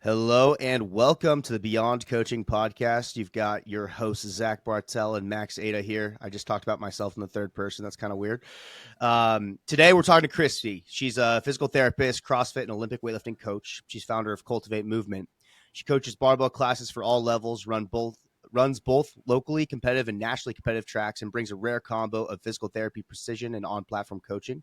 Hello and welcome to the Beyond Coaching Podcast. You've got your hosts, Zach Bartell and Max Ada here. I just talked about myself in the third person. That's kind of weird. Today we're talking to Christy. She's a physical therapist, CrossFit and Olympic weightlifting coach. She's founder of Cultivate Movement. She coaches barbell classes for all levels, runs both locally competitive and nationally competitive tracks, and brings a rare combo of physical therapy precision and on-platform coaching.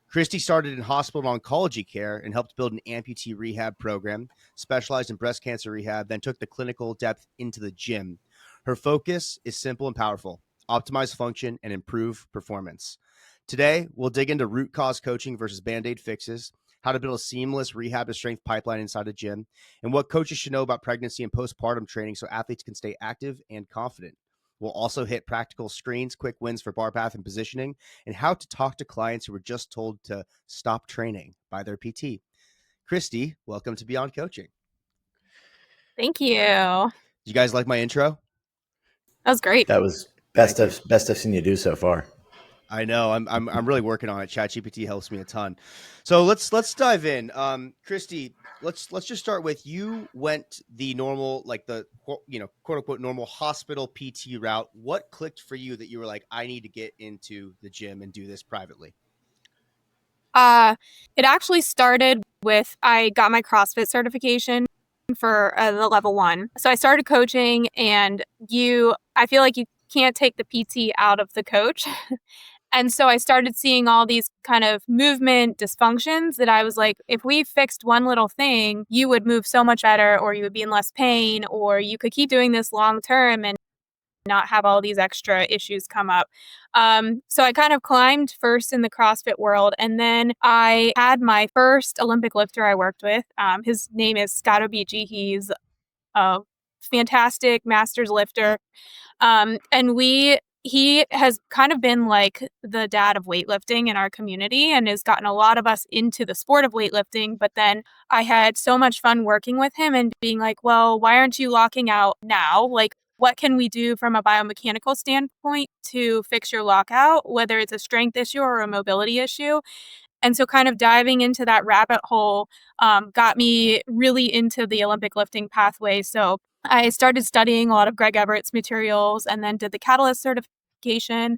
Christy started in hospital oncology care and helped build an amputee rehab program, specialized in breast cancer rehab, then took the clinical depth into the gym. Her focus is simple and powerful: optimize function and improve performance. Today, we'll dig into root cause coaching versus Band-Aid fixes, how to build a seamless rehab-to-strength pipeline inside a gym, and what coaches should know about pregnancy and postpartum training so athletes can stay active and confident. We'll also hit practical screens, quick wins for bar path and positioning, and how to talk to clients who were just told to stop training by their PT. Christy, welcome to Beyond Coaching. Thank you. You guys like my intro? That was great. That was best I've seen you do so far. I know. I'm really working on it. ChatGPT helps me a ton. So let's dive in. Christy, let's just start with, you went the normal, like the quote unquote normal hospital PT route. What clicked for you that you were like, I need to get into the gym and do this privately? It actually started with, I got my CrossFit certification for the level 1. So I started coaching, and I feel like you can't take the PT out of the coach. And so I started seeing all these kind of movement dysfunctions that I was like, if we fixed one little thing, you would move so much better, or you would be in less pain, or you could keep doing this long term and not have all these extra issues come up. So I kind of climbed first in the CrossFit world, and then I had my first Olympic lifter I worked with. His name is Scott Obici. He's a fantastic masters lifter. And he has kind of been like the dad of weightlifting in our community and has gotten a lot of us into the sport of weightlifting. But then I had so much fun working with him and being like, well, why aren't you locking out now? Like, what can we do from a biomechanical standpoint to fix your lockout, whether it's a strength issue or a mobility issue? And so kind of diving into that rabbit hole got me really into the Olympic lifting pathway. So I started studying a lot of Greg Everett's materials, and then did the Catalyst certification,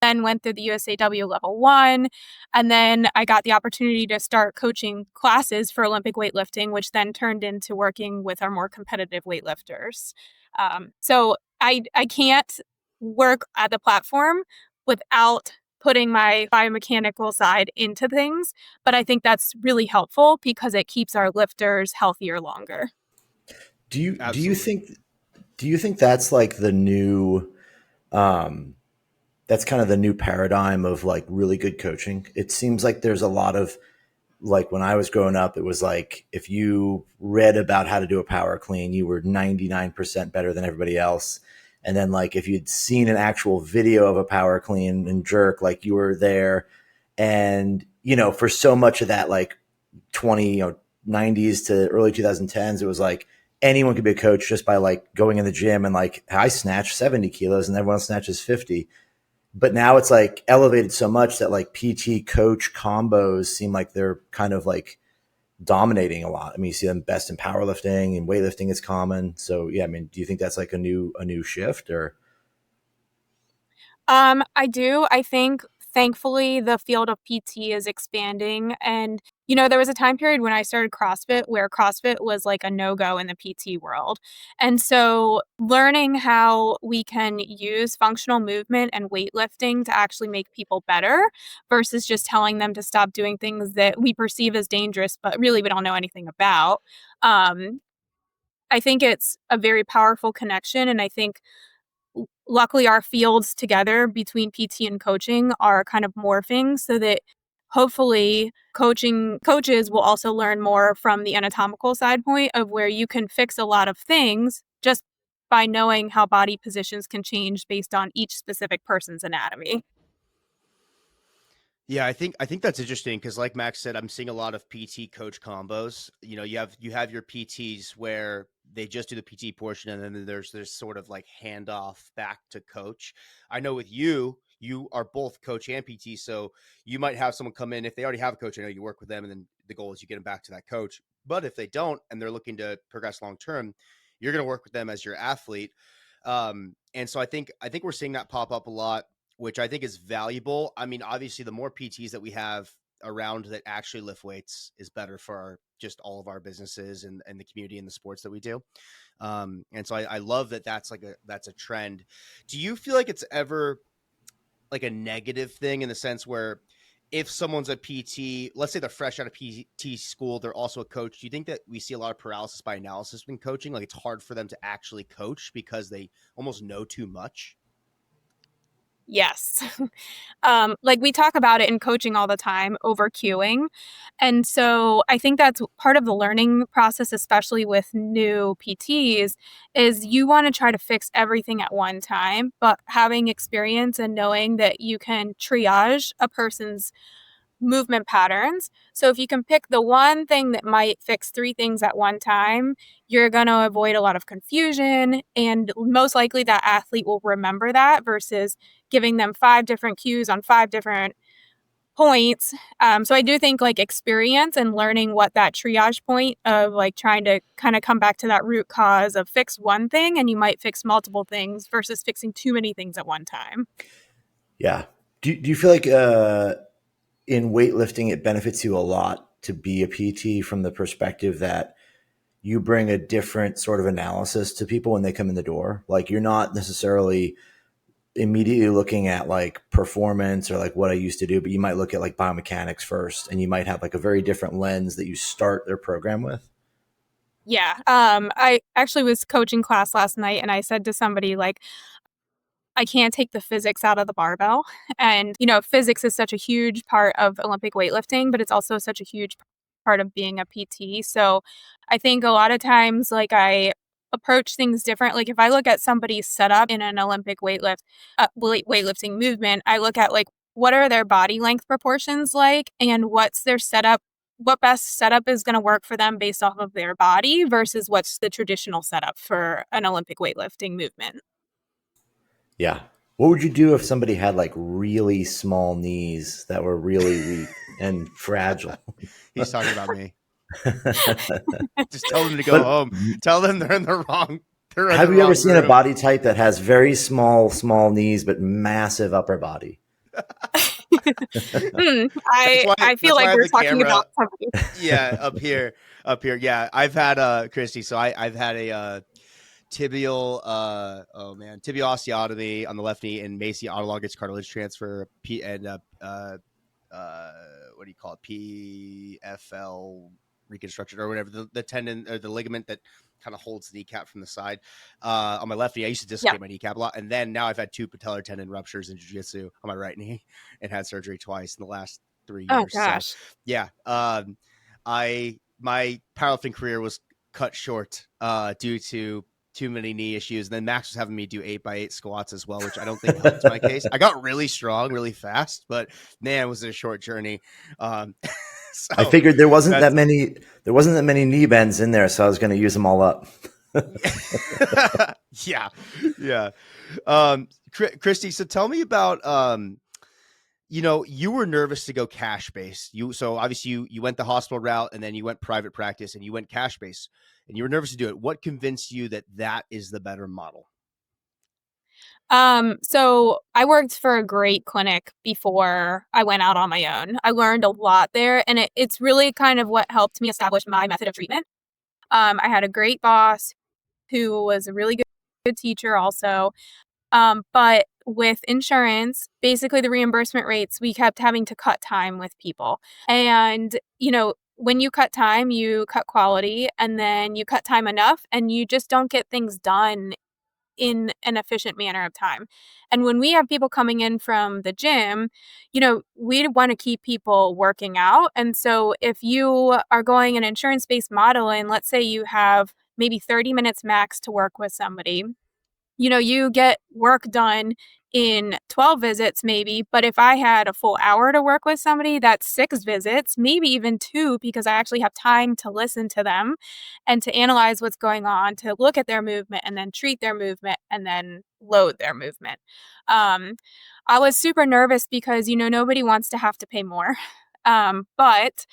then went through the USAW level 1. And then I got the opportunity to start coaching classes for Olympic weightlifting, which then turned into working with our more competitive weightlifters. So I can't work at the platform without putting my biomechanical side into things. But I think that's really helpful because it keeps our lifters healthier longer. Do you think that's like the new that's kind of the new paradigm of like really good coaching? It seems like there's a lot of, like, when I was growing up, it was like if you read about how to do a power clean, you were 99% better than everybody else. And then, like, if you'd seen an actual video of a power clean and jerk, like, you were there. And, for so much of that, like 90s to early 2010s, it was like anyone could be a coach just by like going in the gym and like, I snatch 70 kilos and everyone snatches 50. But now it's like elevated so much that like PT coach combos seem like they're kind of like dominating a lot. I mean, you see them best in powerlifting, and weightlifting is common. So yeah, I mean, do you think that's like a new shift, or? I do. I think thankfully the field of PT is expanding. And, there was a time period when I started CrossFit where CrossFit was like a no-go in the PT world. And so learning how we can use functional movement and weightlifting to actually make people better versus just telling them to stop doing things that we perceive as dangerous, but really we don't know anything about. I think it's a very powerful connection. And I think luckily our fields together between PT and coaching are kind of morphing so that hopefully coaches will also learn more from the anatomical side point of where you can fix a lot of things just by knowing how body positions can change based on each specific person's anatomy. Yeah, I think that's interesting because, like Max said, I'm seeing a lot of PT coach combos. You have your PTs where they just do the PT portion, and then there's sort of like handoff back to coach. I know with you you are both coach and PT. So you might have someone come in, if they already have a coach, I know you work with them, and then the goal is you get them back to that coach. But if they don't, and they're looking to progress long-term, you're going to work with them as your athlete. And so I think we're seeing that pop up a lot, which I think is valuable. I mean, obviously the more PTs that we have around that actually lift weights is better for just all of our businesses and the community and the sports that we do. And so I love that that's a trend. Do you feel like it's ever like a negative thing in the sense where if someone's a PT, let's say they're fresh out of PT school, they're also a coach. Do you think that we see a lot of paralysis by analysis in coaching? Like it's hard for them to actually coach because they almost know too much? Yes. Like we talk about it in coaching all the time, over cueing. And so I think that's part of the learning process, especially with new PTs, is you want to try to fix everything at one time, but having experience and knowing that you can triage a person's movement patterns. So if you can pick the one thing that might fix three things at one time, you're going to avoid a lot of confusion, and most likely that athlete will remember that versus giving them 5 different cues on 5 different points. So I do think like experience and learning what that triage point of like trying to kind of come back to that root cause of fix one thing and you might fix multiple things versus fixing too many things at one time. Yeah. Do you feel like in weightlifting, it benefits you a lot to be a PT from the perspective that you bring a different sort of analysis to people when they come in the door? Like you're not necessarily immediately looking at like performance or like what I used to do, but you might look at like biomechanics first, and you might have like a very different lens that you start their program with. Yeah. I actually was coaching class last night and I said to somebody like, I can't take the physics out of the barbell. And, physics is such a huge part of Olympic weightlifting, but it's also such a huge part of being a PT. So I think a lot of times, like, I approach things different. Like, if I look at somebody's setup in an Olympic weightlifting movement, I look at, like, what are their body length proportions like, and what's their setup, what best setup is going to work for them based off of their body versus what's the traditional setup for an Olympic weightlifting movement. Yeah. What would you do if somebody had like really small knees that were really weak and fragile? He's talking about me. Just tell them to go home. Tell them they're in the wrong. Have you ever seen a body type that has very small knees but massive upper body? I feel like we're talking about something. Yeah, up here. Yeah, I've had Christy. So I've had a tibial osteotomy on the left knee and Macy autologous cartilage transfer and what do you call it, PFL reconstruction or whatever, the tendon or the ligament that kind of holds the kneecap from the side on my left knee. I used to dislocate my kneecap a lot, and then now I've had 2 patellar tendon ruptures in jiu-jitsu on my right knee and had surgery twice in the last 3 years. Oh gosh. So, yeah, my powerlifting career was cut short due to too many knee issues. And then Max was having me do 8x8 squats as well, which I don't think helped my case. I got really strong, really fast, but man, it was a short journey. So I figured there wasn't that many knee bends in there, so I was going to use them all up. Yeah. Christy, so tell me about you were nervous to go cash based. So obviously you went the hospital route, and then you went private practice, and you went cash based, and you were nervous to do it. What convinced you that is the better model? So I worked for a great clinic before I went out on my own. I learned a lot there, and it's really kind of what helped me establish my method of treatment. I had a great boss who was a really good teacher also. But with insurance, basically the reimbursement rates, we kept having to cut time with people. And, when you cut time, you cut quality, and then you cut time enough and you just don't get things done in an efficient manner of time. And when we have people coming in from the gym, we want to keep people working out. And so if you are going an insurance-based model, and let's say you have maybe 30 minutes max to work with somebody, you get work done in 12 visits maybe, but if I had a full hour to work with somebody, that's 6 visits, maybe even 2, because I actually have time to listen to them and to analyze what's going on, to look at their movement and then treat their movement and then load their movement. I was super nervous because, nobody wants to have to pay more. But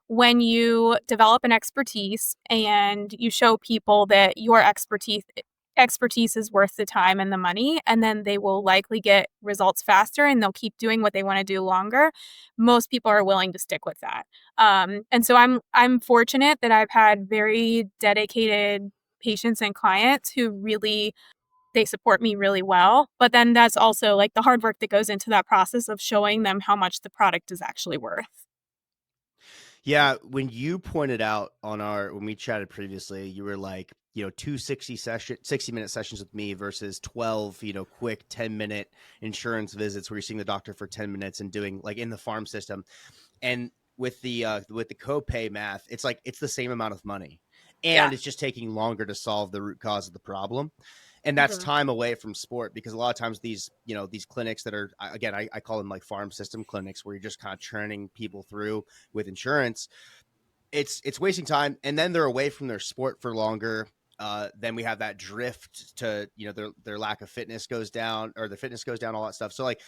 when you develop an expertise and you show people that your expertise is worth the time and the money, and then they will likely get results faster and they'll keep doing what they want to do longer, most people are willing to stick with that. And so I'm fortunate that I've had very dedicated patients and clients who really they support me really well. But then that's also like the hard work that goes into that process of showing them how much the product is actually worth. Yeah, when you pointed out when we chatted previously, you were like, two 60-minute sessions with me versus 12, quick 10-minute insurance visits where you're seeing the doctor for 10 minutes and doing like in the farm system. And with the copay math, it's like it's the same amount of money. Yeah. And it's just taking longer to solve the root cause of the problem. And that's Mhm. time away from sport, because a lot of times these clinics that are, again, I call them like farm system clinics where you're just kind of churning people through with insurance. It's wasting time, and then they're away from their sport for longer. Then we have that drift to, their lack of fitness goes down, or the fitness goes down, all that stuff. So like,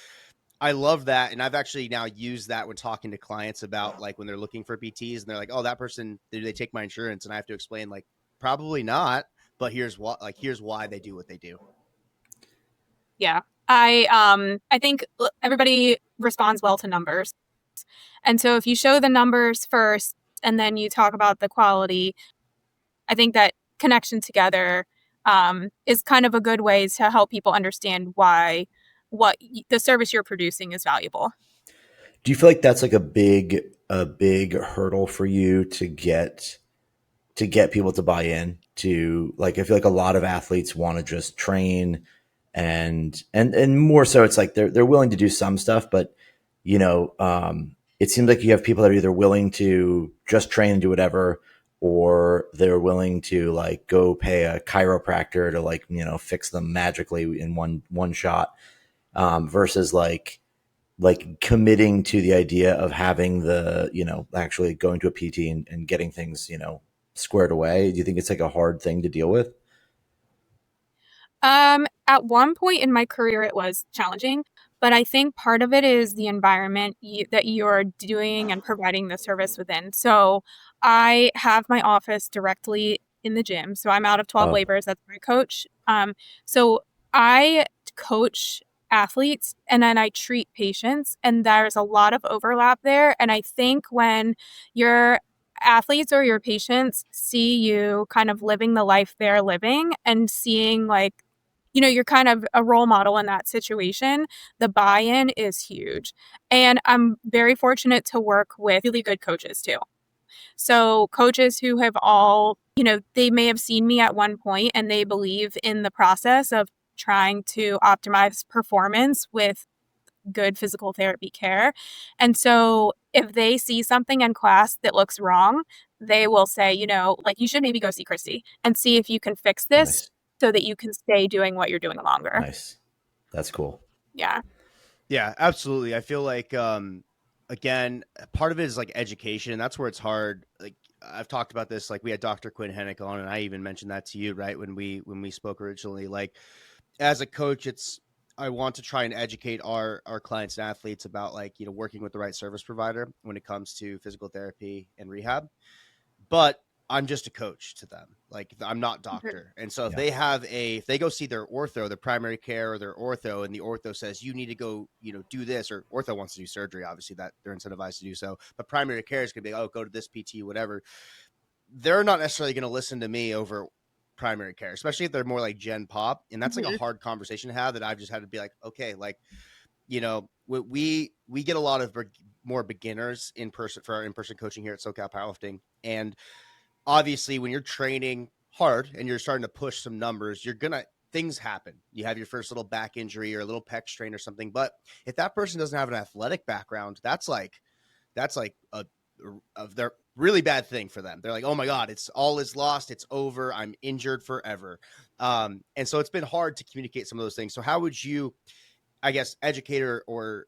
I love that. And I've actually now used that when talking to clients about like when they're looking for PTs and they're like, oh, that person, do they take my insurance? And I have to explain like, probably not, but here's why they do what they do. Yeah. I think everybody responds well to numbers. And so if you show the numbers first and then you talk about the quality, I think that connection together is kind of a good way to help people understand why the service you're producing is valuable. Do you feel like that's like a big hurdle for you to get people to buy in to, like, I feel like a lot of athletes want to just train and more so it's like they're willing to do some stuff, but it seems like you have people that are either willing to just train and do whatever, or they're willing to like go pay a chiropractor to like, fix them magically in one shot, versus like committing to the idea of having the, actually going to a PT and getting things, squared away. Do you think it's like a hard thing to deal with? At one point in my career, it was challenging, but I think part of it is the environment that you're doing and providing the service within. So I have my office directly in the gym. So I'm out of 12 Oh, labors. That's my coach. So I coach athletes and then I treat patients, and there's a lot of overlap there. And I think when your athletes or your patients see you kind of living the life they're living and seeing like you're kind of a role model in that situation, the buy-in is huge. And I'm very fortunate to work with really good coaches too. So coaches who have all, they may have seen me at one point and they believe in the process of trying to optimize performance with good physical therapy care. And so if they see something in class that looks wrong, they will say, like, you should maybe go see Christy and see if you can fix this nice. so that you can stay doing what you're doing longer. Nice. That's cool. Yeah. Yeah, absolutely. I feel like, again, part of it is like education, and that's where it's hard. Like I've talked about this, like we had Dr. Quinn Hennick on, and I even mentioned that to you, right, when we spoke originally. Like as a coach, I want to try and educate our clients and athletes about like, working with the right service provider when it comes to physical therapy and rehab. But I'm just a coach to them. Like I'm not Mhm. doctor. And so Yeah. if they go see their ortho, their primary care or their ortho, and the ortho says, you need to go, do this, or ortho wants to do surgery, obviously that they're incentivized to do so. But primary care is going to be, oh, go to this PT, whatever. They're not necessarily going to listen to me over primary care, especially if they're more like Gen Pop. And that's like a Mhm. hard conversation to have that I've just had to be like, okay, like, we get a lot of more beginners in person for our in-person coaching here at SoCal Powerlifting. And obviously when you're training hard and you're starting to push some numbers, things happen. You have your first little back injury or a little pec strain or something. But if that person doesn't have an athletic background, that's like a their really bad thing for them. They're like, oh my God, it's all is lost. It's over. I'm injured forever. And so it's been hard to communicate some of those things. So how would you, I guess, educate or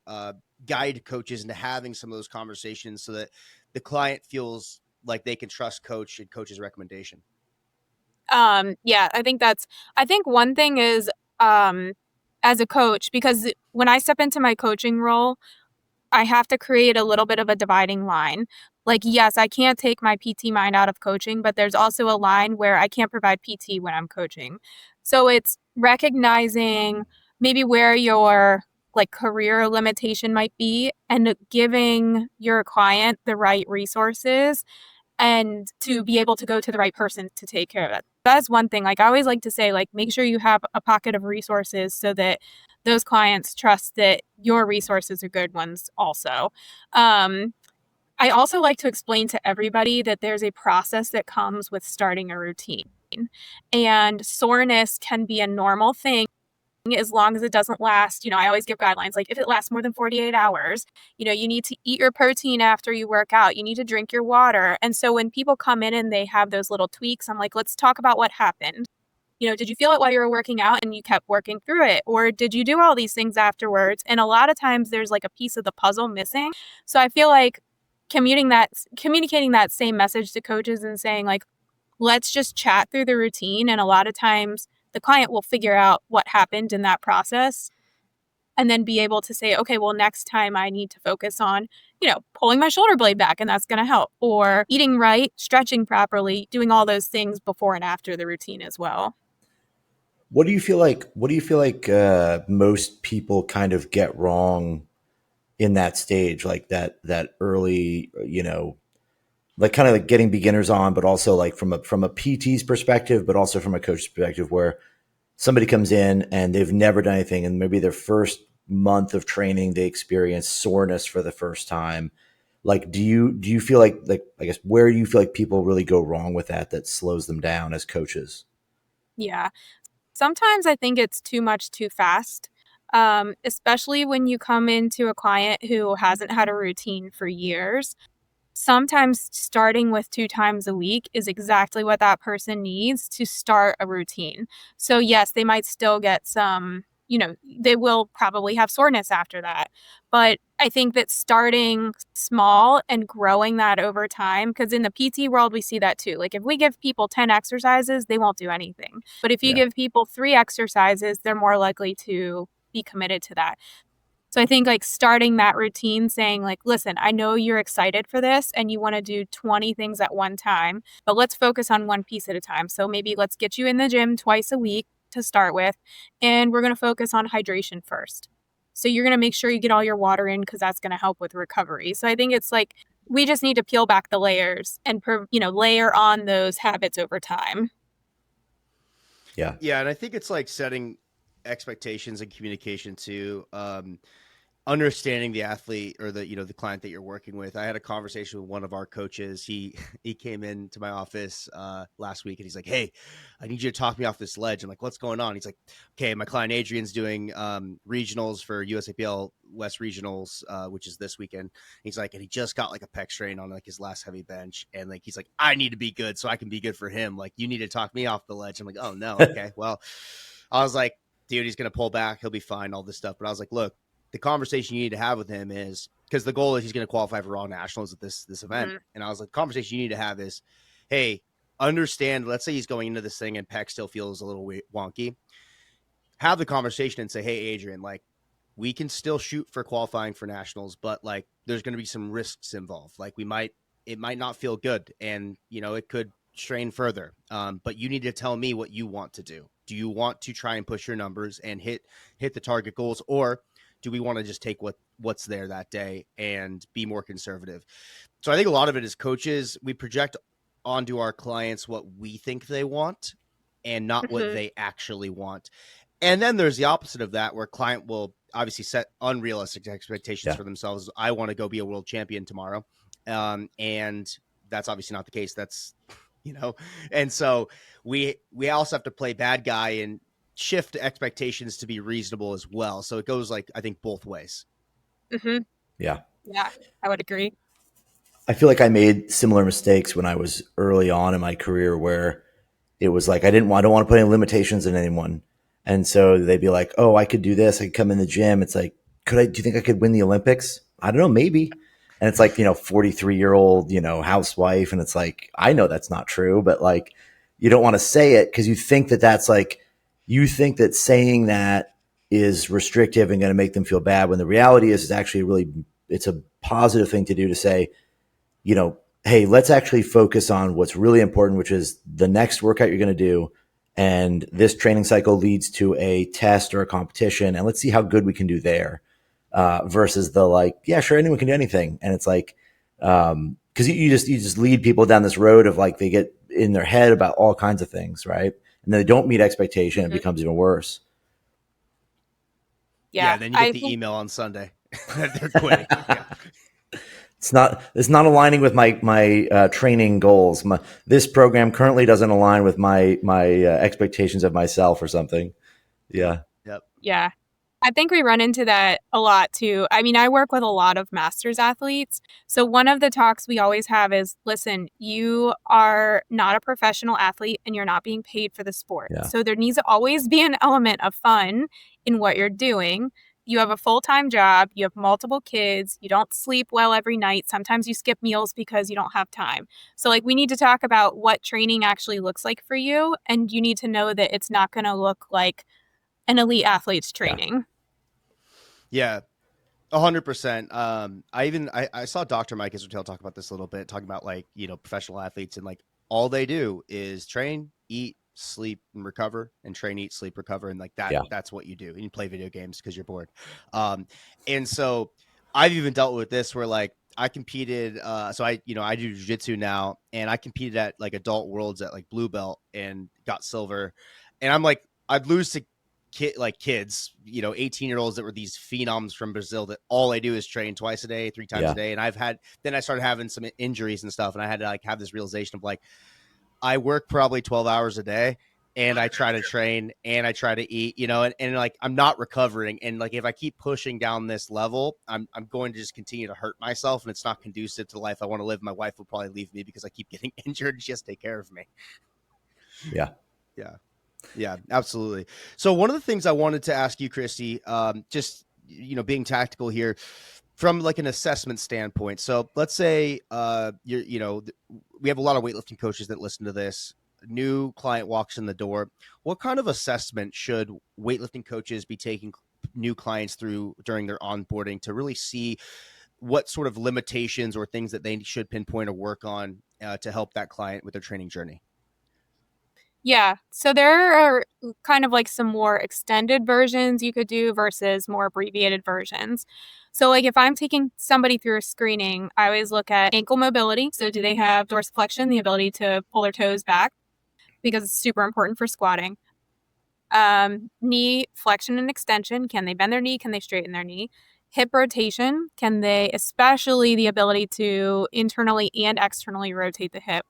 guide coaches into having some of those conversations so that the client feels like they can trust coach and coach's recommendation? Yeah, I think one thing is, um, as a coach, because when I step into my coaching role, I have to create a little bit of a dividing line. Like, yes, I can't take my PT mind out of coaching, but there's also a line where I can't provide PT when I'm coaching. So it's recognizing maybe where your like career limitation might be and giving your client the right resources and to be able to go to the right person to take care of it. That's one thing. Like I always like to say, like, make sure you have a pocket of resources so that those clients trust that your resources are good ones also. I also like to explain to everybody that there's a process that comes with starting a routine. And soreness can be a normal thing as long as it doesn't last. I always give guidelines like if it lasts more than 48 hours, you need to eat your protein after you work out. You need to drink your water. And so when people come in and they have those little tweaks, I'm like, let's talk about what happened. Did you feel it while you were working out and you kept working through it? Or did you do all these things afterwards? And a lot of times there's like a piece of the puzzle missing. So I feel like communicating that same message to coaches and saying like, let's just chat through the routine. And a lot of times the client will figure out what happened in that process and then be able to say, okay, well, next time I need to focus on, pulling my shoulder blade back and that's going to help, or eating right, stretching properly, doing all those things before and after the routine as well. What do you feel like most people kind of get wrong in that stage, like that early, like kind of like getting beginners on, but also like from a PT's perspective, but also from a coach's perspective, where somebody comes in and they've never done anything, and maybe their first month of training they experience soreness for the first time. Like, do you feel like I guess where do you feel like people really go wrong with that slows them down as coaches? Yeah. Sometimes I think it's too much too fast, especially when you come into a client who hasn't had a routine for years. Sometimes starting with 2 times a week is exactly what that person needs to start a routine. So yes, they might still get some, they will probably have soreness after that. But I think that starting small and growing that over time, because in the PT world, we see that too. Like if we give people 10 exercises, they won't do anything. But if you give people 3 exercises, they're more likely to be committed to that. So I think like starting that routine saying like, listen, I know you're excited for this and you want to do 20 things at one time, but let's focus on one piece at a time. So maybe let's get you in the gym twice a week to start with, and we're going to focus on hydration first. So you're going to make sure you get all your water in because that's going to help with recovery. So I think it's like we just need to peel back the layers and layer on those habits over time. Yeah. Yeah, and I think it's like setting expectations and communication too. Understanding the athlete or the client that you're working with. I had a conversation with one of our coaches. He came into my office last week and he's like, "Hey, I need you to talk me off this ledge." I'm like, "What's going on?" He's like, "Okay, my client Adrian's doing regionals for USAPL West Regionals, which is this weekend." He's like, and he just got like a pec strain on like his last heavy bench, and like he's like, "I need to be good so I can be good for him. Like, you need to talk me off the ledge." I'm like, "Oh no, okay." Well, I was like, "Dude, he's gonna pull back. He'll be fine. All this stuff." But I was like, "Look, the conversation you need to have with him is because the goal is he's going to qualify for Raw Nationals at this event." Mm-hmm. And I was like, the conversation you need to have is, hey, understand, let's say he's going into this thing and pec still feels a little wonky. Have the conversation and say, hey, Adrian, like we can still shoot for qualifying for nationals, but like there's going to be some risks involved. Like it might not feel good and it could strain further. But you need to tell me what you want to do. Do you want to try and push your numbers and hit the target goals, or do we want to just take what's there that day and be more conservative? So I think a lot of it is coaches. We project onto our clients what we think they want and not what they actually want. And then there's the opposite of that, where client will obviously set unrealistic expectations for themselves. I want to go be a world champion tomorrow. And that's obviously not the case. That's, and so we also have to play bad guy and shift expectations to be reasonable as well. So it goes like, I think both ways. Mm-hmm. Yeah. Yeah, I would agree. I feel like I made similar mistakes when I was early on in my career where it was like, I don't want to put any limitations on anyone. And so they'd be like, oh, I could do this. I could come in the gym. It's like, do you think I could win the Olympics? I don't know, maybe. And it's like, 43-year-old, housewife. And it's like, I know that's not true, but like, you don't want to say it because you think that that's like, you think that saying that is restrictive and going to make them feel bad, when the reality is actually it's a positive thing to do, to say, hey, let's actually focus on what's really important, which is the next workout you're going to do. And this training cycle leads to a test or a competition, and let's see how good we can do there. Versus the like, yeah, sure, anyone can do anything. And it's like, cause you just lead people down this road of like, they get in their head about all kinds of things. Right. And then they don't meet expectation. It becomes even worse. Yeah. Then you get the email on Sunday that they're quitting. Yeah. It's not aligning with my training goals. This program currently doesn't align with my expectations of myself or something. Yeah. Yep. Yeah. I think we run into that a lot too. I mean, I work with a lot of masters athletes. So one of the talks we always have is, listen, you are not a professional athlete and you're not being paid for the sport. Yeah. So there needs to always be an element of fun in what you're doing. You have a full-time job, you have multiple kids, you don't sleep well every night. Sometimes you skip meals because you don't have time. So like, we need to talk about what training actually looks like for you. And you need to know that it's not going to look like an elite athlete's training. Yeah. 100%. I saw Dr. Mike Israel talk about this a little bit, talking about like, professional athletes, and like all they do is train, eat, sleep, and recover, and train, eat, sleep, recover. And like that, that's what you do. And you play video games because you're bored. And so I've even dealt with this where like I competed. So I do jiu-jitsu now, and I competed at like adult worlds at like blue belt and got silver. And I'm like, I'd lose to kids, 18-year-olds that were these phenoms from Brazil that all I do is train twice a day, 3 times a day. And then I started having some injuries and stuff. And I had to like have this realization of like, I work probably 12 hours a day, and I try to train and I try to eat, and like, I'm not recovering. And like, if I keep pushing down this level, I'm going to just continue to hurt myself, and it's not conducive to the life I want to live. My wife will probably leave me because I keep getting injured, and she has to take care of me. Yeah. Yeah. Yeah, absolutely. So one of the things I wanted to ask you, Christy, just, being tactical here from like an assessment standpoint. So let's say we have a lot of weightlifting coaches that listen to this. New client walks in the door. What kind of assessment should weightlifting coaches be taking new clients through during their onboarding to really see what sort of limitations or things that they should pinpoint or work on to help that client with their training journey? Yeah. So there are kind of like some more extended versions you could do versus more abbreviated versions. So like if I'm taking somebody through a screening, I always look at ankle mobility. So do they have dorsiflexion, the ability to pull their toes back? Because it's super important for squatting. Knee flexion and extension. Can they bend their knee? Can they straighten their knee? Hip rotation. Can they, especially the ability to internally and externally rotate the hip?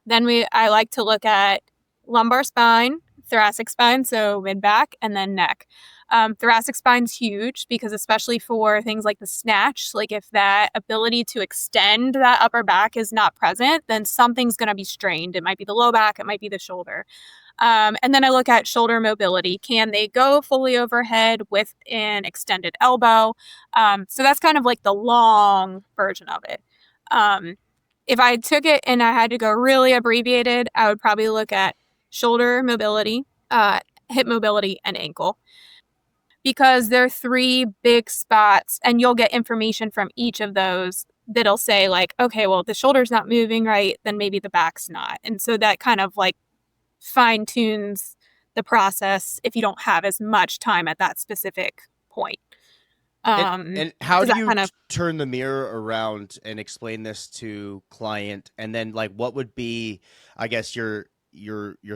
Then I like to look at lumbar spine, thoracic spine, so mid-back, and then neck. Thoracic spine's huge because especially for things like the snatch, like if that ability to extend that upper back is not present, then something's going to be strained. It might be the low back, it might be the shoulder. And then I look at shoulder mobility. Can they go fully overhead with an extended elbow? So that's kind of like the long version of it. If I took it and I had to go really abbreviated, I would probably look at shoulder mobility, hip mobility, and ankle. Because they're 3 big spots, and you'll get information from each of those that'll say like, okay, well, if the shoulder's not moving right, then maybe the back's not. And so that kind of like fine tunes the process if you don't have as much time at that specific point. And how do you turn the mirror around and explain this to client? And then like, what would be, I guess, your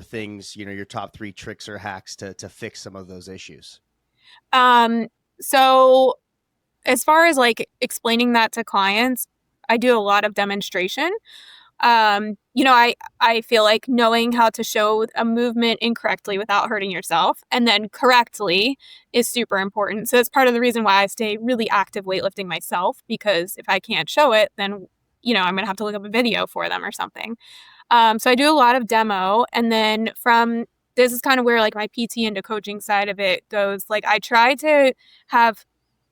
things, your top 3 tricks or hacks to fix some of those issues? So as far as like explaining that to clients, I do a lot of demonstration. I feel like knowing how to show a movement incorrectly without hurting yourself and then correctly is super important. So it's part of the reason why I stay really active weightlifting myself, because if I can't show it, then, I'm going to have to look up a video for them or something. So I do a lot of demo. And then this is kind of where like my PT into coaching side of it goes. Like I try to have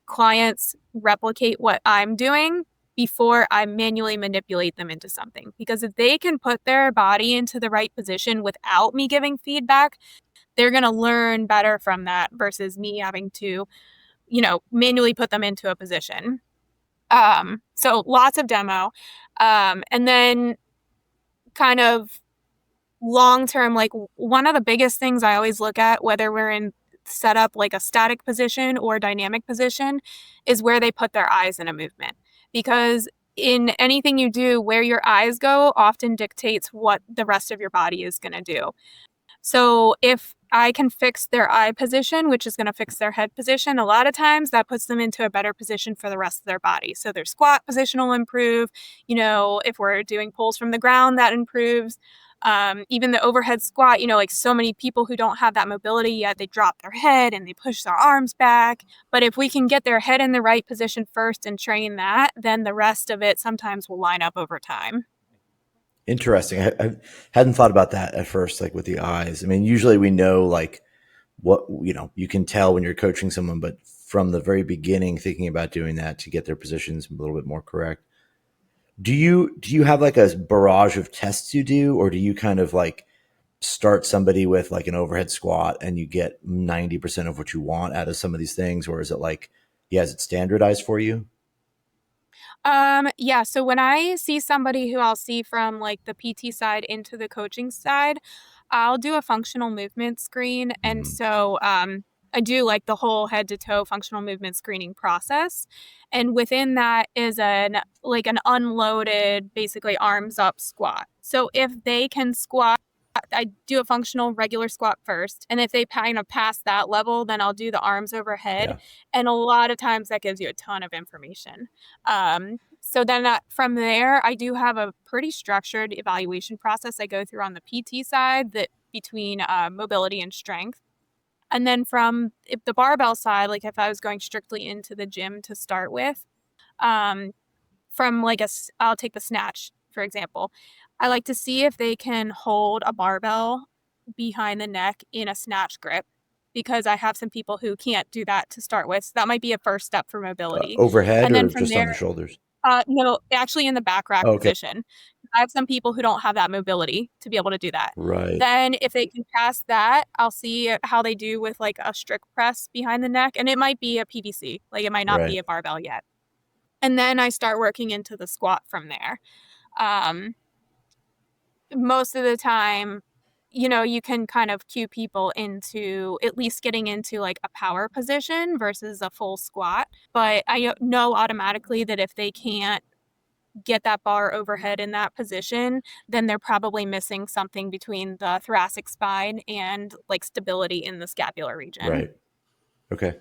clients replicate what I'm doing before I manually manipulate them into something. Because if they can put their body into the right position without me giving feedback, they're going to learn better from that versus me having to, manually put them into a position. So lots of demo. And then kind of long-term, like one of the biggest things I always look at, whether we're in set up like a static position or dynamic position, is where they put their eyes in a movement. Because in anything you do, where your eyes go often dictates what the rest of your body is going to do. So if I can fix their eye position, which is going to fix their head position, a lot of times that puts them into a better position for the rest of their body. So their squat position will improve. If we're doing pulls from the ground, that improves. Even the overhead squat, like so many people who don't have that mobility yet, they drop their head and they push their arms back. But if we can get their head in the right position first and train that, then the rest of it sometimes will line up over time. Interesting. I hadn't thought about that at first, like with the eyes. I mean, usually we know like what, you can tell when you're coaching someone, but from the very beginning, thinking about doing that to get their positions a little bit more correct. Do you have like a barrage of tests you do, or do you kind of like start somebody with like an overhead squat and you get 90% of what you want out of some of these things? Or is it like, is it standardized for you? Yeah. So when I see somebody who I'll see from like the PT side into the coaching side, I'll do a functional movement screen. And so, I do like the whole head to toe functional movement screening process. And within that is an unloaded, basically arms up squat. So if they can squat, I do a functional regular squat first. And if they kind of pass that level, then I'll do the arms overhead. Yeah. And a lot of times that gives you a ton of information. So then from there, I do have a pretty structured evaluation process I go through on the PT side that between mobility and strength. And then from the barbell side, like if I was going strictly into the gym to start with, from I'll take the snatch, for example. I like to see if they can hold a barbell behind the neck in a snatch grip, because I have some people who can't do that to start with. So that might be a first step for mobility. Overhead And then or from just there, on the shoulders? no, actually in the back rack Okay. position. I have some people who don't have that mobility to be able to do that. Right. Then if they can pass that, I'll see how they do with like a strict press behind the neck. And it might be a PVC, like it might not be Right. a barbell yet. And then I start working into the squat from there. Most of the time, you can kind of cue people into at least getting into like a power position versus a full squat. But I know automatically that if they can't get that bar overhead in that position, then they're probably missing something between the thoracic spine and like stability in the scapular region. Right. Okay.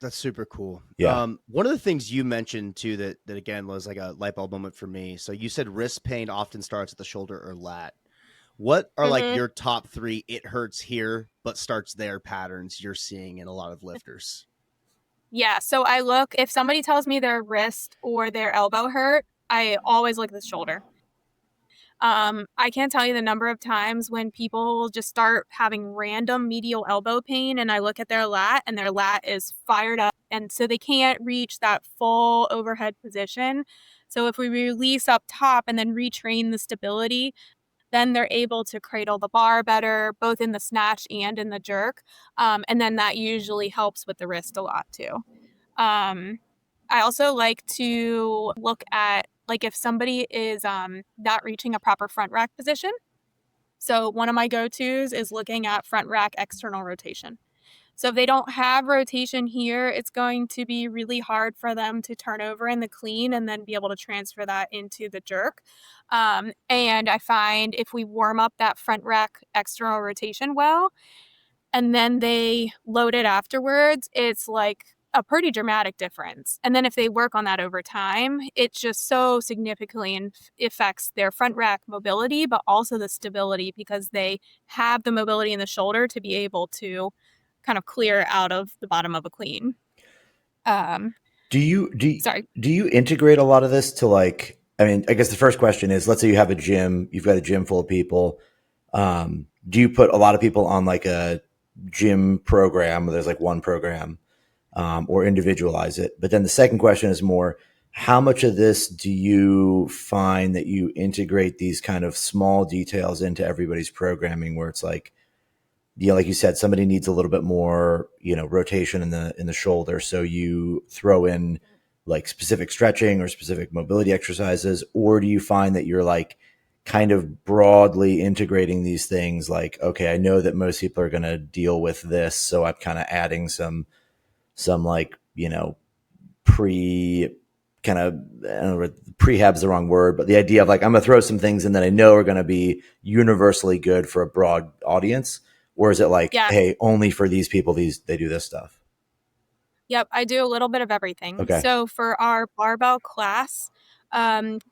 That's super cool. Yeah. One of the things you mentioned too that again was like a light bulb moment for me. So you said wrist pain often starts at the shoulder or lat. What are like your top 3 it hurts here but starts there patterns you're seeing in a lot of lifters? Yeah, so I look, if somebody tells me their wrist or their elbow hurt, I always look at the shoulder. I can't tell you the number of times when people just start having random medial elbow pain and I look at their lat and their lat is fired up. And so they can't reach that full overhead position. So if we release up top and then retrain the stability, then they're able to cradle the bar better, both in the snatch and in the jerk. And then that usually helps with the wrist a lot too. I also like to look at like if somebody is not reaching a proper front rack position. So one of my go-tos is looking at front rack external rotation. So if they don't have rotation here, it's going to be really hard for them to turn over in the clean and then be able to transfer that into the jerk. And I find if we warm up that front rack external rotation well, and then they load it afterwards, it's like a pretty dramatic difference. And then if they work on that over time, it just so significantly affects their front rack mobility, but also the stability because they have the mobility in the shoulder to be able to kind of clear out of the bottom of a clean. Do you integrate a lot of this to like, I mean, I guess the first question is, let's say you have a gym, you've got a gym full of people. Do you put a lot of people on like a gym program where there's like one program, or individualize it? But then the second question is more, how much of this do you find that you integrate these kind of small details into everybody's programming where it's like, like you said, somebody needs a little bit more, rotation in the shoulder. So you throw in like specific stretching or specific mobility exercises, or do you find that you're like kind of broadly integrating these things? Like, okay, I know that most people are going to deal with this, so I'm kind of adding some like, pre kind of, I don't know, prehab is the wrong word, but the idea of like, I'm going to throw some things in that I know are going to be universally good for a broad audience. Or is it like, Yeah. hey, only for these people, they do this stuff? Yep, I do a little bit of everything. Okay. So for our barbell class,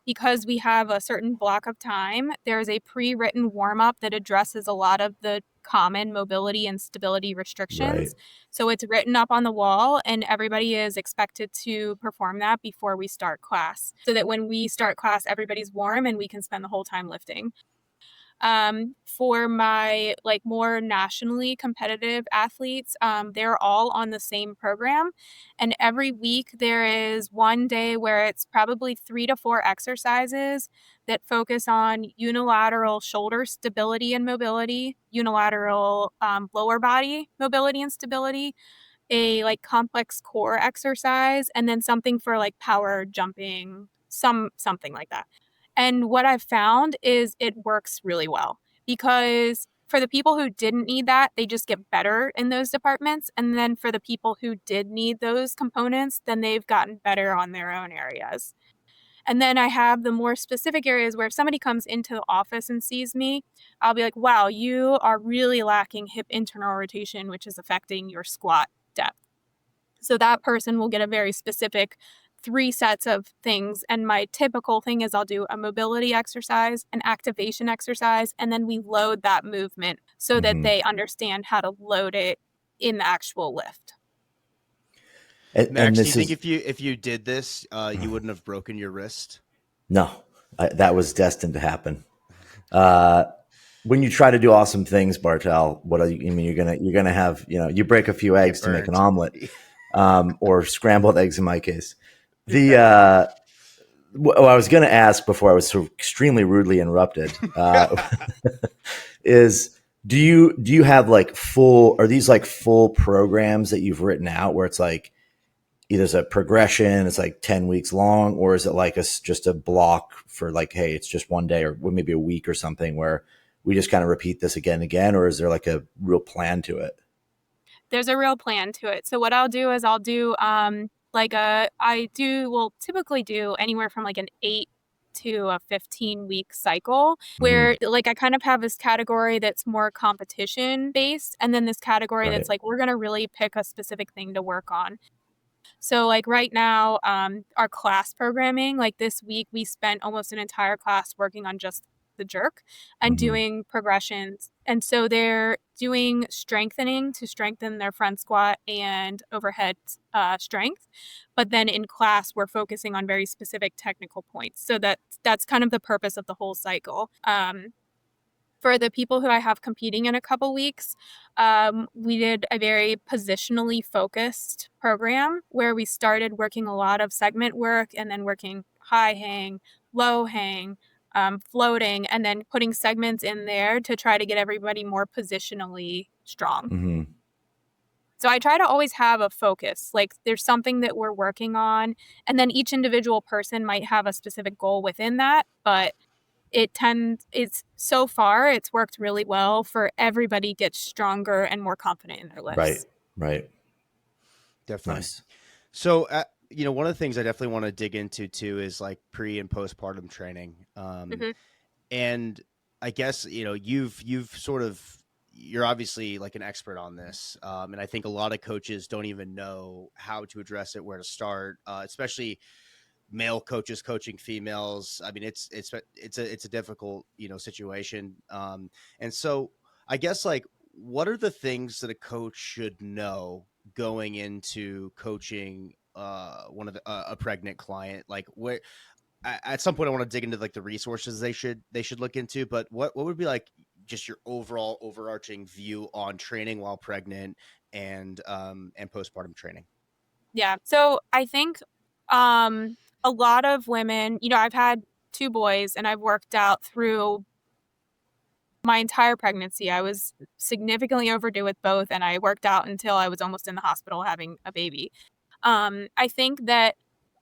because we have a certain block of time, there's a pre-written warm-up that addresses a lot of the common mobility and stability Right. restrictions. So it's written up on the wall, and everybody is expected to perform that before we start class, so that when we start class, everybody's warm and we can spend the whole time lifting. For my like more nationally competitive athletes, they're all on the same program. And every week there is one day where it's probably 3 to 4 exercises that focus on unilateral shoulder stability and mobility, unilateral lower body mobility and stability, a like complex core exercise, and then something for like power jumping, something like that. And what I've found is it works really well, because for the people who didn't need that, they just get better in those departments. And then for the people who did need those components, then they've gotten better on their own areas. And then I have the more specific areas where if somebody comes into the office and sees me, I'll be like, wow, you are really lacking hip internal rotation, which is affecting your squat depth. So that person will get a very specific 3 sets of things. And my typical thing is I'll do a mobility exercise, an activation exercise, and then we load that movement so that they understand how to load it in the actual lift. And Max, do you this think is if you did this, you wouldn't have broken your wrist? no, that was destined to happen. When you try to do awesome things, Bartel, what are you, I mean, you're gonna have, you break a few Get eggs to make an burned. omelet, or scrambled eggs in my case. The I was going to ask before I was so extremely rudely interrupted. Is do you have like are these like full programs that you've written out where it's like either it's a progression, it's like 10 weeks long, or is it like just a block for like, hey, it's just one day or maybe a week or something where we just kind of repeat this again and again, or is there like a real plan to it? There's a real plan to it. So what I'll do is I'll do will typically do anywhere from like an 8 to a 15-week cycle, Mm-hmm. where like I kind of have this category that's more competition based, and then this category Right. that's like we're going to really pick a specific thing to work on. So like right now, our class programming, like this week, we spent almost an entire class working on just the jerk and Mm-hmm. doing progressions. And so they're doing strengthening to strengthen their front squat and overhead strength. But then in class, we're focusing on very specific technical points. So that's kind of the purpose of the whole cycle. For the people who I have competing in a couple weeks, we did a very positionally focused program where we started working a lot of segment work and then working high hang, low hang, floating, and then putting segments in there to try to get everybody more positionally strong. Mm-hmm. So I try to always have a focus, like there's something that we're working on, and then each individual person might have a specific goal within that, but it's so far it's worked really well for everybody gets stronger and more confident in their Right. lifts. Right. Definitely. Nice. So, one of the things I definitely want to dig into too is like pre and postpartum training. Mm-hmm. And I guess you've sort of you're obviously like an expert on this, and I think a lot of coaches don't even know how to address it, where to start, especially male coaches coaching females. I mean, it's a difficult situation, and so I guess like what are the things that a coach should know going into coaching one of a pregnant client, like where at some point I want to dig into like the resources they should look into, but what would be like just your overall overarching view on training while pregnant and postpartum training? Yeah. So I think a lot of women, I've had 2 boys and I've worked out through my entire pregnancy, I was significantly overdue with both, and I worked out until I was almost in the hospital having a baby. I think that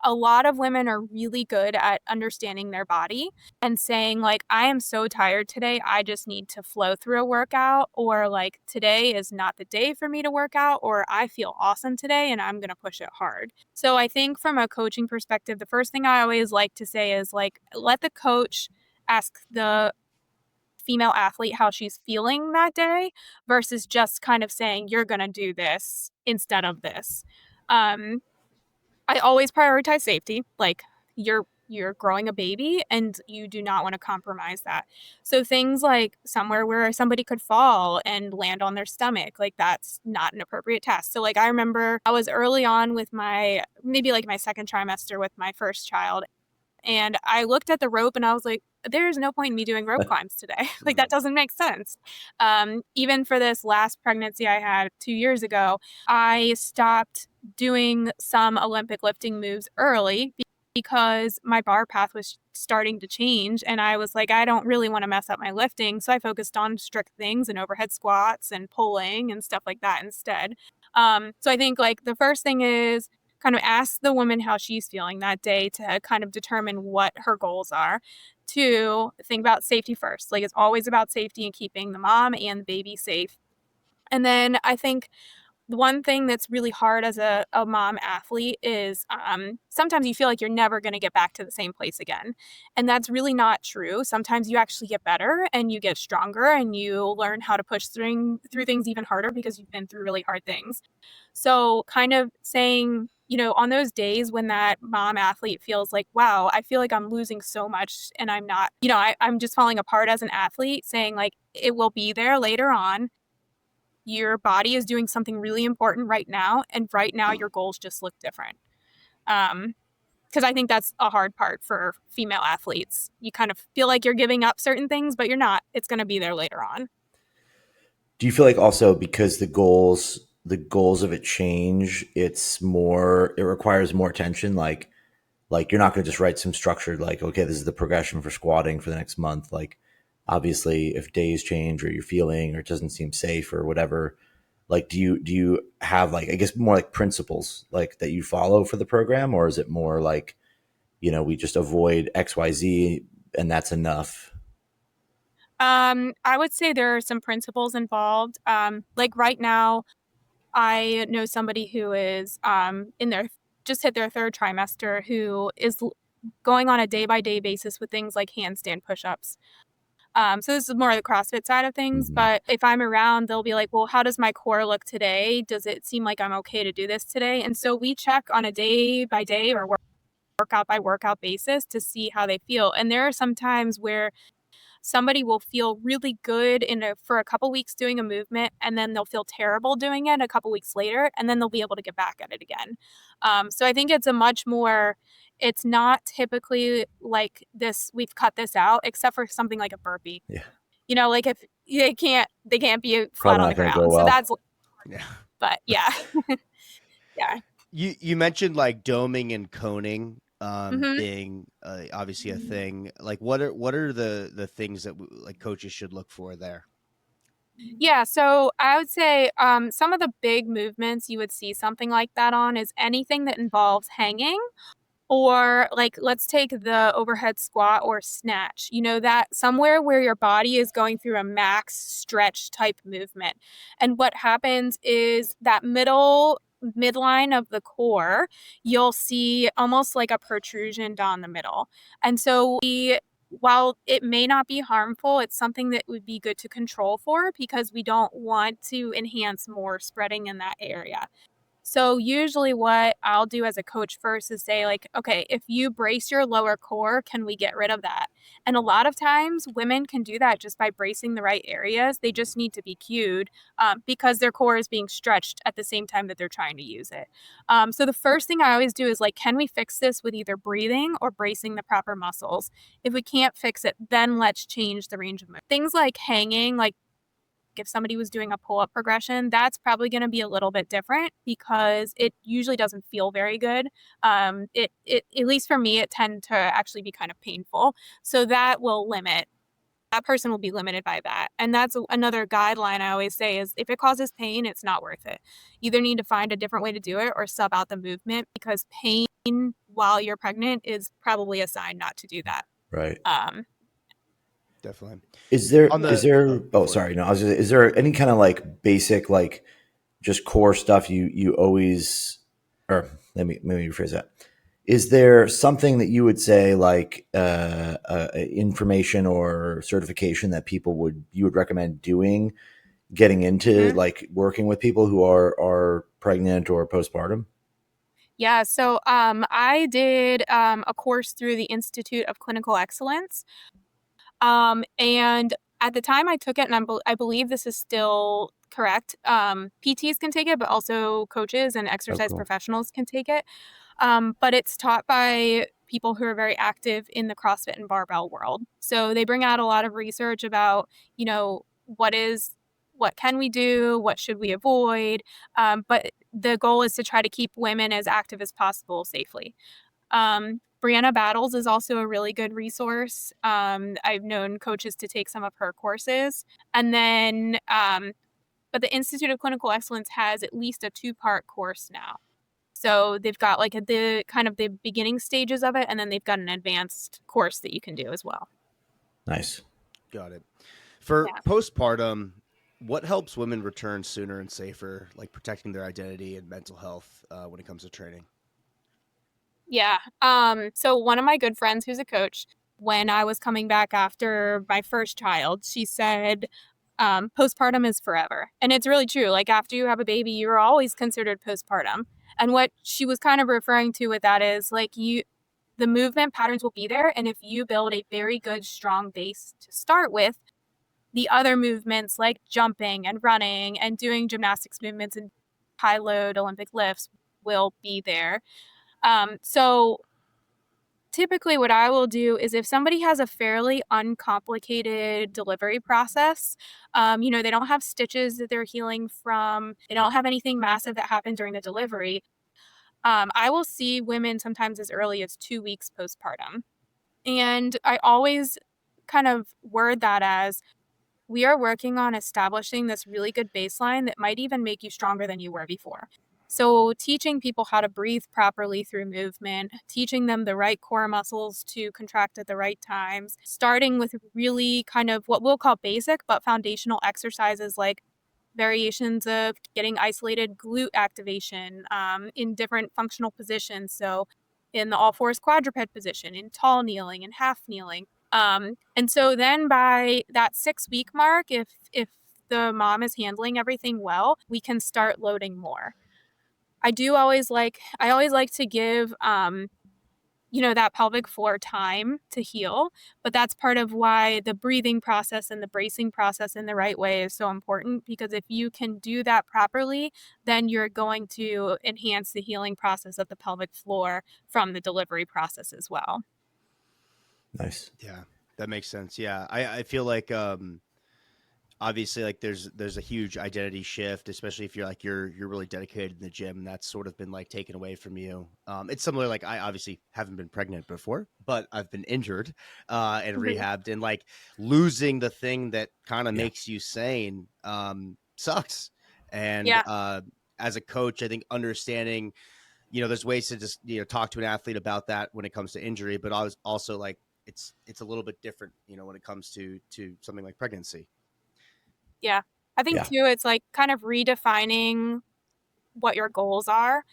a lot of women are really good at understanding their body and saying, like, I am so tired today, I just need to flow through a workout, or like, today is not the day for me to work out, or I feel awesome today and I'm going to push it hard. So I think from a coaching perspective, the first thing I always like to say is, like, let the coach ask the female athlete how she's feeling that day versus just kind of saying, you're going to do this instead of this. I always prioritize safety. Like, you're growing a baby and you do not want to compromise that. So things like somewhere where somebody could fall and land on their stomach, like, that's not an appropriate test. So like, I remember I was early on with maybe like my second trimester with my first child, and I looked at the rope and I was like, there's no point in me doing rope climbs today. Like, that doesn't make sense. Even for this last pregnancy I had 2 years ago, I stopped doing some Olympic lifting moves early because my bar path was starting to change. And I was like, I don't really want to mess up my lifting. So I focused on strict things and overhead squats and pulling and stuff like that instead. So I think, like, the first thing is kind of ask the woman how she's feeling that day to kind of determine what her goals are. Two, think about safety first. Like, it's always about safety and keeping the mom and the baby safe. And then I think the one thing that's really hard as a mom athlete is sometimes you feel like you're never going to get back to the same place again. And that's really not true. Sometimes you actually get better and you get stronger and you learn how to push through things even harder because you've been through really hard things. So kind of saying, on those days when that mom athlete feels like, wow, I feel like I'm losing so much and I'm not, I'm just falling apart as an athlete, saying, like, it will be there later on. Your body is doing something really important right now. And right now your goals just look different. Because I think that's a hard part for female athletes. You kind of feel like you're giving up certain things, but you're not. It's going to be there later on. Do you feel like also because the goals of it change, it requires more attention? Like you're not going to just write some structured, like, okay, this is the progression for squatting for the next month. Like, obviously if days change or you're feeling or it doesn't seem safe or whatever, like, do you have, like, I guess more like principles like that you follow for the program, or is it more like, we just avoid XYZ and that's enough? I would say there are some principles involved. Like right now, I know somebody who is just hit their third trimester, who is going on a day-by-day basis with things like handstand push-ups. So this is more the CrossFit side of things, but if I'm around, they'll be like, well, how does my core look today? Does it seem like I'm okay to do this today? And so we check on a day-by-day or workout-by-workout basis to see how they feel. And there are some times where somebody will feel really good for a couple weeks doing a movement, and then they'll feel terrible doing it a couple weeks later, and then they'll be able to get back at it again. So I think it's not typically like this, we've cut this out, except for something like a burpee. Yeah. Like, if they can't be flat Probably on not the going to ground. go well. So that's, Yeah. but yeah. Yeah. You mentioned like doming and coning Mhm. being obviously a thing. Like, what are the things that like coaches should look for there? Yeah, so I would say some of the big movements you would see something like that on is anything that involves hanging. Or, like, let's take the overhead squat or snatch, that somewhere where your body is going through a max stretch type movement. And what happens is that midline of the core, you'll see almost like a protrusion down the middle. And so while it may not be harmful, it's something that would be good to control for, because we don't want to enhance more spreading in that area. So usually what I'll do as a coach first is say, like, okay, if you brace your lower core, can we get rid of that? And a lot of times women can do that just by bracing the right areas. They just need to be cued because their core is being stretched at the same time that they're trying to use it. So the first thing I always do is, like, can we fix this with either breathing or bracing the proper muscles? If we can't fix it, then let's change the range of movement. Things like hanging, like, if somebody was doing a pull-up progression, that's probably going to be a little bit different because it usually doesn't feel very good. It at least for me, it tend to actually be kind of painful. So that will limit person will be limited by that. And that's another guideline I always say is if it causes pain, it's not worth it. You either need to find a different way to do it or sub out the movement, because pain while you're pregnant is probably a sign not to do that. Right. Definitely. Is there is there any kind of like basic, like just core stuff you always, or let me rephrase that. Is there something that you would say like information or certification that you would recommend doing, getting into like working with people who are pregnant or postpartum? Yeah, so I did a course through the Institute of Clinical Excellence. And at the time I took it, and I believe this is still correct, PTs can take it, but also coaches and exercise professionals can take it. But it's taught by people who are very active in the CrossFit and Barbell world. So they bring out a lot of research about, what can we do? What should we avoid? But the goal is to try to keep women as active as possible safely. Brianna Battles is also a really good resource. I've known coaches to take some of her courses. And then, but the Institute of Clinical Excellence has at least a 2-part course now. So they've got like the kind of the beginning stages of it, and then they've got an advanced course that you can do as well. Nice. Got it. For postpartum, what helps women return sooner and safer, like protecting their identity and mental health when it comes to training? Yeah. So one of my good friends who's a coach, when I was coming back after my first child, she said, postpartum is forever. And it's really true. Like after you have a baby, you're always considered postpartum. And what she was kind of referring to with that is like the movement patterns will be there. And if you build a very good, strong base to start with, the other movements like jumping and running and doing gymnastics movements and high load Olympic lifts will be there. So typically what I will do is if somebody has a fairly uncomplicated delivery process, they don't have stitches that they're healing from, they don't have anything massive that happened during the delivery, I will see women sometimes as early as 2 weeks postpartum. And I always kind of word that as we are working on establishing this really good baseline that might even make you stronger than you were before. So teaching people how to breathe properly through movement, teaching them the right core muscles to contract at the right times, starting with really kind of what we'll call basic but foundational exercises like variations of getting isolated glute activation in different functional positions. So in the all fours quadruped position, in tall kneeling and half kneeling. And so then by that 6-week mark, if the mom is handling everything well, we can start loading more. I always like to give, that pelvic floor time to heal, but that's part of why the breathing process and the bracing process in the right way is so important, because if you can do that properly, then you're going to enhance the healing process of the pelvic floor from the delivery process as well. Nice. Yeah, that makes sense. Yeah. I feel like, obviously like there's a huge identity shift, especially if you're really dedicated in the gym, and that's sort of been like taken away from you. It's similar, like I obviously haven't been pregnant before, but I've been injured and rehabbed, and like losing the thing that kind of makes you sane sucks. And as a coach, I think understanding, there's ways to just, talk to an athlete about that when it comes to injury, but I was also like, it's a little bit different, when it comes to something like pregnancy. Yeah. I think too, it's like kind of redefining what your goals are.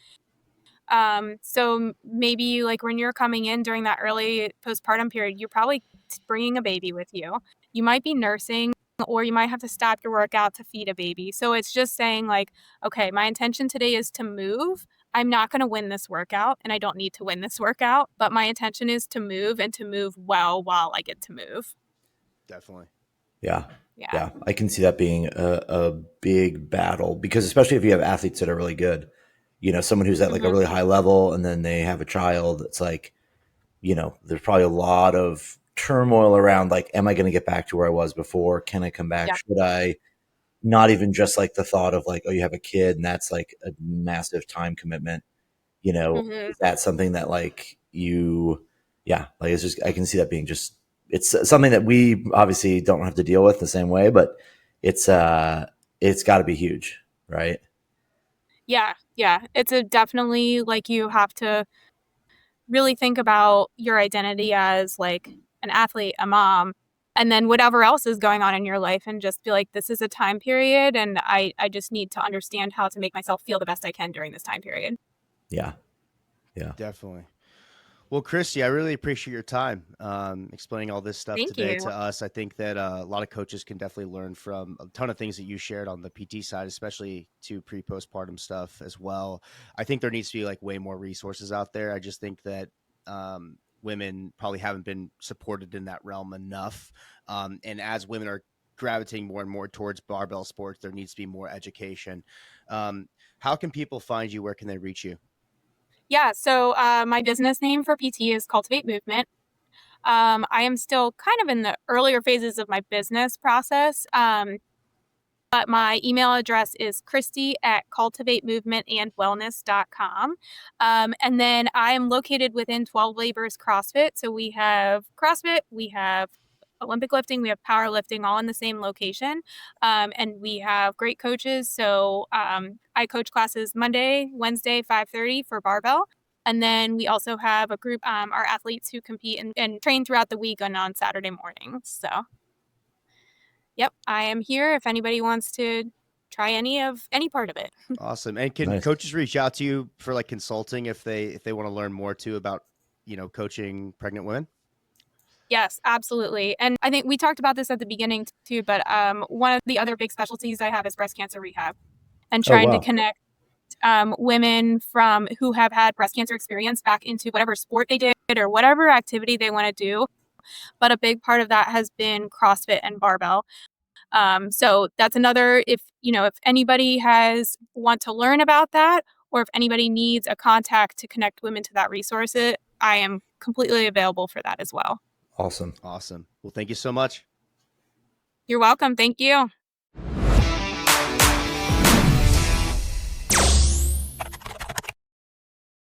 So maybe like when you're coming in during that early postpartum period, you're probably bringing a baby with you. You might be nursing, or you might have to stop your workout to feed a baby. So it's just saying like, okay, my intention today is to move. I'm not going to win this workout, and I don't need to win this workout, but my intention is to move, and to move well while I get to move. Definitely. Yeah. I can see that being a big battle, because especially if you have athletes that are really good, someone who's at like a really high level and then they have a child, it's like, there's probably a lot of turmoil around like, am I going to get back to where I was before? Can I come back? Yeah. Should I? Not even just like the thought of like, oh, you have a kid and that's like a massive time commitment. Is that something that like it's just, I can see that being just it's something that we obviously don't have to deal with the same way, but it's got to be huge, right? Yeah. It's a definitely like you have to really think about your identity as like an athlete, a mom, and then whatever else is going on in your life, and just be like, this is a time period, and I just need to understand how to make myself feel the best I can during this time period. Yeah. Definitely. Well, Christy, I really appreciate your time explaining all this stuff Thank today you. to us. I think that a lot of coaches can definitely learn from a ton of things that you shared on the PT side, especially to postpartum stuff as well. I think there needs to be like way more resources out there. I just think that women probably haven't been supported in that realm enough. And as women are gravitating more and more towards barbell sports, there needs to be more education. How can people find you? Where can they reach you? Yeah, so my business name for PT is Cultivate Movement. I am still kind of in the earlier phases of my business process, but my email address is christy@cultivatemovementandwellness.com. And then I am located within 12 Labors CrossFit. So we have CrossFit, we have Olympic lifting, we have powerlifting, all in the same location. And we have great coaches. So I coach classes Monday, Wednesday, 5:30 for Barbell. And then we also have a group, our athletes who compete and train throughout the week and on Saturday mornings. So, yep, I am here if anybody wants to try any part of it. Awesome. And can Nice. coaches reach out to you for like consulting if they want to learn more too about, coaching pregnant women? Yes, absolutely. And I think we talked about this at the beginning too, but one of the other big specialties I have is breast cancer rehab, and Oh, trying to wow. connect women from who have had breast cancer experience back into whatever sport they did or whatever activity they want to do. But a big part of that has been CrossFit and barbell. So that's another, if anybody want to learn about that, or if anybody needs a contact to connect women to that resource, I am completely available for that as well. Awesome. Awesome. Well, thank you so much. You're welcome. Thank you.